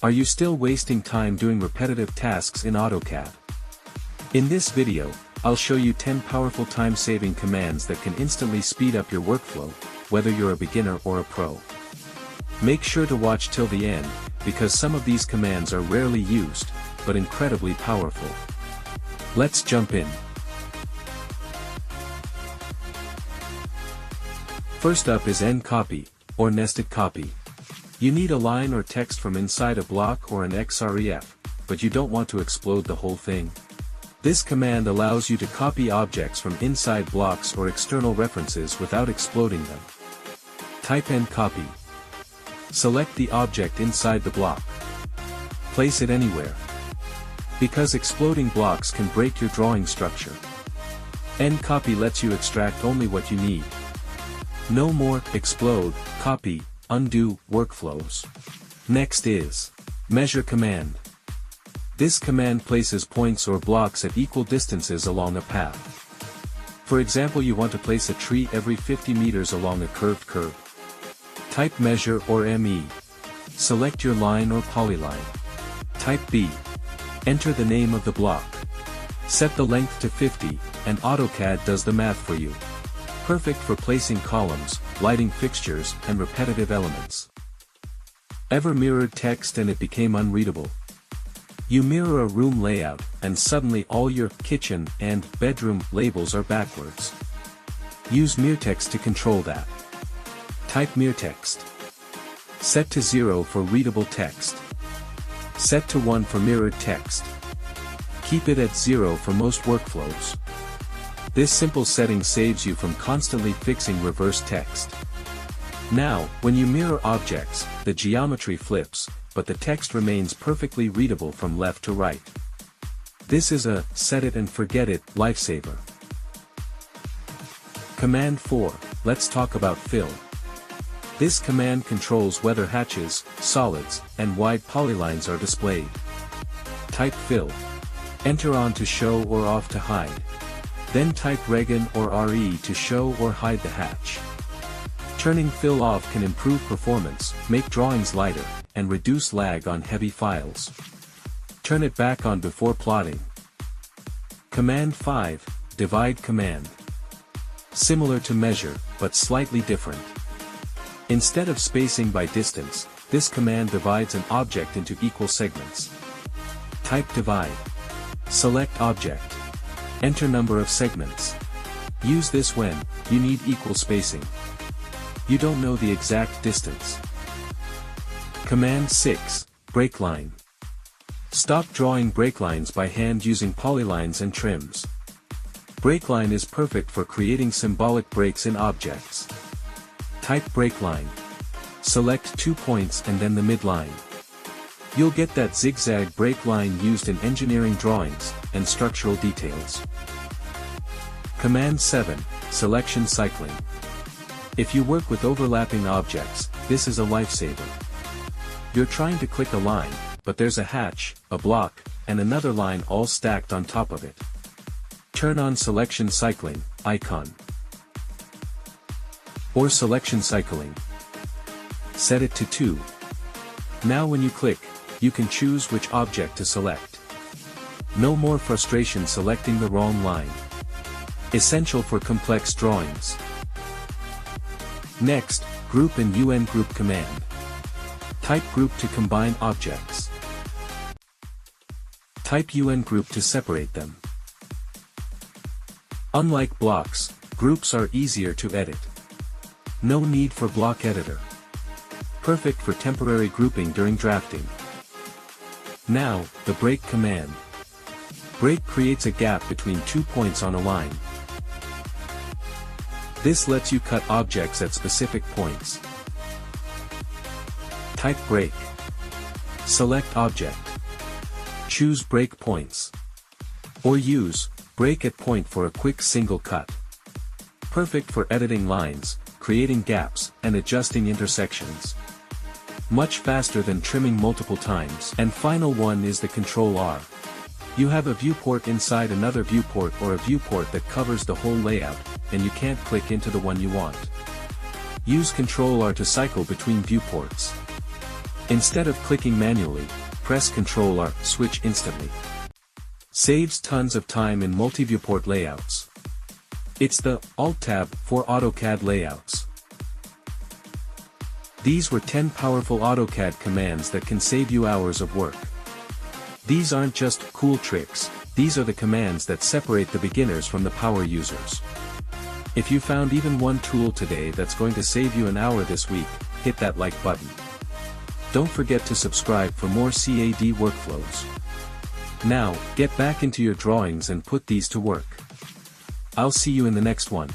Are you still wasting time doing repetitive tasks in AutoCAD? In this video, I'll show you 10 powerful time-saving commands that can instantly speed up your workflow, whether you're a beginner or a pro. Make sure to watch till the end, because some of these commands are rarely used, but incredibly powerful. Let's jump in. First up is NCOPY, or nested copy. You need a line or text from inside a block or an XREF, but you don't want to explode the whole thing. This command allows you to copy objects from inside blocks or external references without exploding them. Type NCOPY. Select the object inside the block. Place it anywhere. Because exploding blocks can break your drawing structure. NCOPY lets you extract only what you need. No more explode, copy, undo workflows. Next is measure command. This command places points or blocks at equal distances along a path. For example, you want to place a tree every 50 meters along a curved curve. Type measure or ME. Select your line or polyline. Type B. Enter the name of the block. Set the length to 50, and AutoCAD does the math for you. Perfect for placing columns, lighting fixtures, and repetitive elements. Ever mirrored text and it became unreadable? You mirror a room layout, and suddenly all your kitchen and bedroom labels are backwards. Use MIRRTEXT to control that. Type MIRRTEXT. Set to 0 for readable text. Set to 1 for mirrored text. Keep it at 0 for most workflows. This simple setting saves you from constantly fixing reverse text. Now, when you mirror objects, the geometry flips, but the text remains perfectly readable from left to right. This is a set it and forget it lifesaver. Command 4, let's talk about fill. This command controls whether hatches, solids, and wide polylines are displayed. Type fill. Enter on to show or off to hide. Then type regen or RE to show or hide the hatch. Turning fill off can improve performance, make drawings lighter, and reduce lag on heavy files. Turn it back on before plotting. Command 5, divide command. Similar to measure, but slightly different. Instead of spacing by distance, this command divides an object into equal segments. Type divide. Select object. Enter number of segments. Use this when you need equal spacing. You don't know the exact distance. Command 6, BREAKLINE. Stop drawing breaklines by hand using polylines and trims. BREAKLINE is perfect for creating symbolic breaks in objects. Type BREAKLINE. Select 2 points and then the midline. You'll get that zigzag break line used in engineering drawings and structural details. Command 7, selection cycling. If you work with overlapping objects, this is a lifesaver. You're trying to click a line, but there's a hatch, a block, and another line all stacked on top of it. Turn on selection cycling icon. Or selection cycling. Set it to 2. Now when you click, you can choose which object to select. No more frustration selecting the wrong line. Essential for complex drawings. Next, group and UNGROUP command. Type group to combine objects. Type UNGROUP to separate them. Unlike blocks, groups are easier to edit. No need for block editor. Perfect for temporary grouping during drafting. Now, the break command. Break creates a gap between 2 points on a line. This lets you cut objects at specific points. Type break. Select object. Choose break points. Or use break at point for a quick single cut. Perfect for editing lines, creating gaps, and adjusting intersections. Much faster than trimming multiple times. And final one is the CTRL R. You have a viewport inside another viewport or a viewport that covers the whole layout, and you can't click into the one you want. Use CTRL R to cycle between viewports. Instead of clicking manually, press CTRL R, switch instantly. Saves tons of time in multi-viewport layouts. It's the Alt-Tab for AutoCAD layouts. These were 10 powerful AutoCAD commands that can save you hours of work. These aren't just cool tricks, these are the commands that separate the beginners from the power users. If you found even one tool today that's going to save you an hour this week, hit that like button. Don't forget to subscribe for more CAD workflows. Now, get back into your drawings and put these to work. I'll see you in the next one.